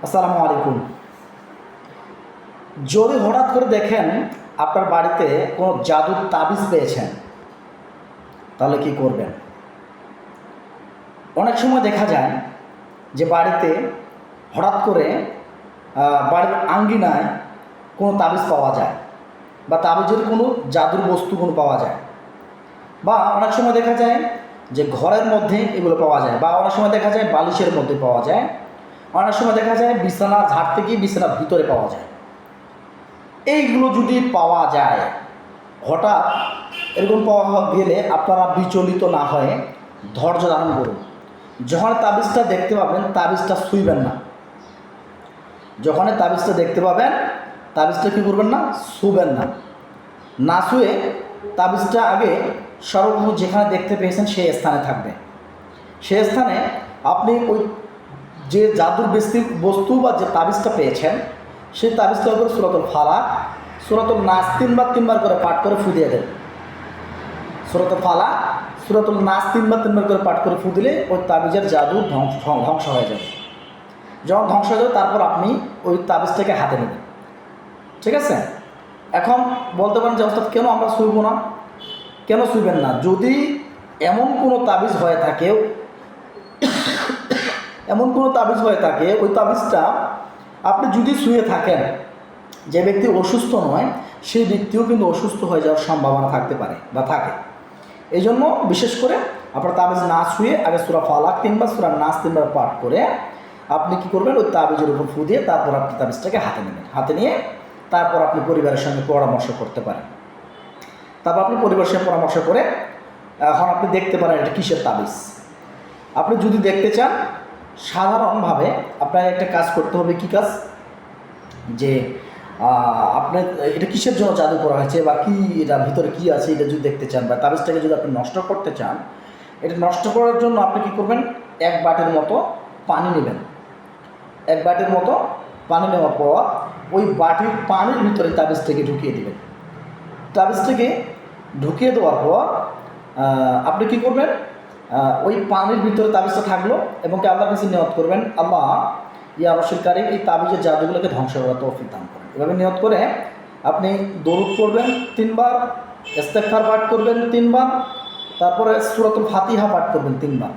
আসসালামু আলাইকুম। যদি হঠাৎ করে দেখেন আপনার বাড়িতে কোনো জাদুর তাবিজ পেয়েছেন, তাহলে কি করবেন? অনেক সময় দেখা যায় যে বাড়িতে হঠাৎ করে বাড়ির আঙ্গিনায় কোনো তাবিজ পাওয়া যায়, বা তাবিজের কোনো জাদুর বস্তু কোনো পাওয়া যায়, বা অনেক সময় দেখা যায় যে ঘরের মধ্যে এগুলো পাওয়া যায়, বা অনেক সময় দেখা যায় বালিশের মধ্যে পাওয়া যায়, অনেক সময় দেখা যায় বিছানা ঝাড়তে গিয়ে বিছানার ভিতরে পাওয়া যায়। এইগুলো যদি পাওয়া যায়, হঠাৎ এরকম পাওয়া গেলে আপনারা বিচলিত না হয়ে ধৈর্য ধারণ করুন। যখন তাবিজটা দেখতে পাবেন, তাবিজটা ছুঁইবেন না। যখন তাবিজটা দেখতে পাবেন, তাবিজটা কী করবেন না, ছুঁবেন না। না ছুঁয়ে তাবিজটা আগে সর্বপ্রথম যেখানে দেখতে পেয়েছেন সেই স্থানে থাকবে। সেই স্থানে আপনি ওই যে জাদুর বস্তু বা যে তাবিজটা পেয়েছেন, সেই তাবিজটার উপর সূরাতুল ফালাক, সূরাতুল নাস তিনবার করে পাঠ করে ফু দিয়ে দেন। সূরাতুল ফালাক, সূরাতুল নাস তিনবার করে পাঠ করে ফু দিলে ওই তাবিজের জাদু ধ্বংস হয়ে যাবে। যখন ধ্বংস হয়ে যাবে, তারপর আপনি ওই তাবিজটাকে হাতে নেবেন। ঠিক আছে? এখন বলতে পারেন যে অর্থাৎ কেন আমরা ছুঁইব না? কেন ছুঁইবেন না? যদি এমন কোনো তাবিজ হয়ে থাকে, ওই তাবিজটা আপনি যদি ছুঁয়ে থাকেন, যে ব্যক্তি অসুস্থ নয় সেই ব্যক্তিও কিন্তু অসুস্থ হয়ে যাওয়ার সম্ভাবনা থাকতে পারে বা থাকে। এই জন্য বিশেষ করে আপনার তাবিজ না ছুঁয়ে আগে সূরা ফালাক তিনবার, সূরা নাস তিনবার পাঠ করে আপনি কী করবেন, ওই তাবিজের উপর ফু দিয়ে তারপর আপনি তাবিজটাকে হাতে নেবেন। হাতে নিয়ে তারপর আপনি পরিবারের সঙ্গে পরামর্শ করতে পারেন। তারপর আপনি পরিবারের সঙ্গে পরামর্শ করে এখন আপনি দেখতে পারেন এটা কিসের তাবিজ। আপনি যদি দেখতে চান, সাধারণভাবে আপনার একটা কাজ করতে হবে। কি কাজ? যে আপনার এটা কিসের জন্য জাদু করা হয়েছে, বা কি এটার ভিতরে কী আছে, এটা যদি দেখতে চান, বা তাবিজটাকে যদি আপনি নষ্ট করতে চান, এটা নষ্ট করার জন্য আপনি কী করবেন, এক বাটির মতো পানি নেবেন। এক বাটির মতো পানি নেওয়ার পর ওই বাটির পানির ভিতরে তাবিজটাকে ঢুকিয়ে দেবেন। তাবিজটাকে ঢুকিয়ে দেওয়ার পর আপনি কী করবেন, ওই পানির ভিতরে তাবিজটা থাকলো এবং আল্লাহর কাছে নিয়ত করবেন, আল্লাহ ইয়া রশিদ কারীম এই তাবিজের জাদুগুলোকে ধ্বংস করার তৌফিক দান করেন। এভাবে নিয়ত করে আপনি দরুদ পড়বেন 3 বার, ইস্তেগফার পাঠ করবেন 3 বার, তারপরে সূরাতুল ফাতিহা পাঠ করবেন 3 বার,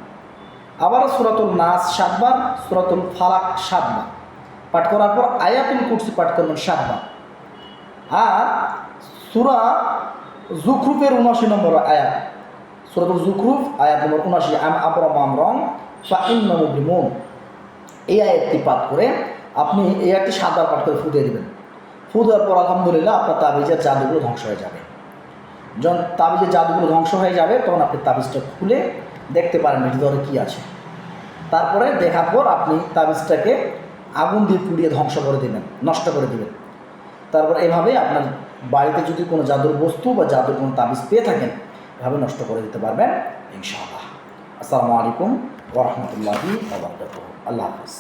আবার সূরাতুল নাস 7 বার, সূরাতুল ফালাক 7 বার পাঠ করার পর আয়াতুল কুরসি পাঠ করবেন 7 বার। আর সূরা যুখরুফের 79 নম্বর আয়াত, সূরাতুল যুখরুফ আয়াত নম্বর 79, আম আবরাম আমরন ফাইন্না মুবলিমুন, এই আয়াতটি পাঠ করে আপনি এই আয়াতটি 7 বার পাঠ করে ফু দিয়ে দেবেন। ফু দেওয়ার পর আলহামদুলিল্লাহ আপনার তাবিজের জাদুগুলো ধ্বংস হয়ে যাবে। যখন তাবিজের জাদুগুলো ধ্বংস হয়ে যাবে, তখন আপনি তাবিজটা খুলে দেখতে পারেন ভিতরে কী আছে। তারপরে দেখার পর আপনি তাবিজটাকে আগুন দিয়ে পুড়িয়ে ধ্বংস করে দেবেন, নষ্ট করে দেবেন। তারপর এভাবে আপনার বাড়িতে যদি কোনো জাদুর বস্তু বা জাদুর কোনো তাবিজ পেয়ে থাকেন, এভাবে নষ্ট করে দিতে পারবেন ইনশাআল্লাহ। আসসালামু আলাইকুম ওয়া রাহমাতুল্লাহি ওয়া বারাকাতুহু। আল্লাহ হাফেজ।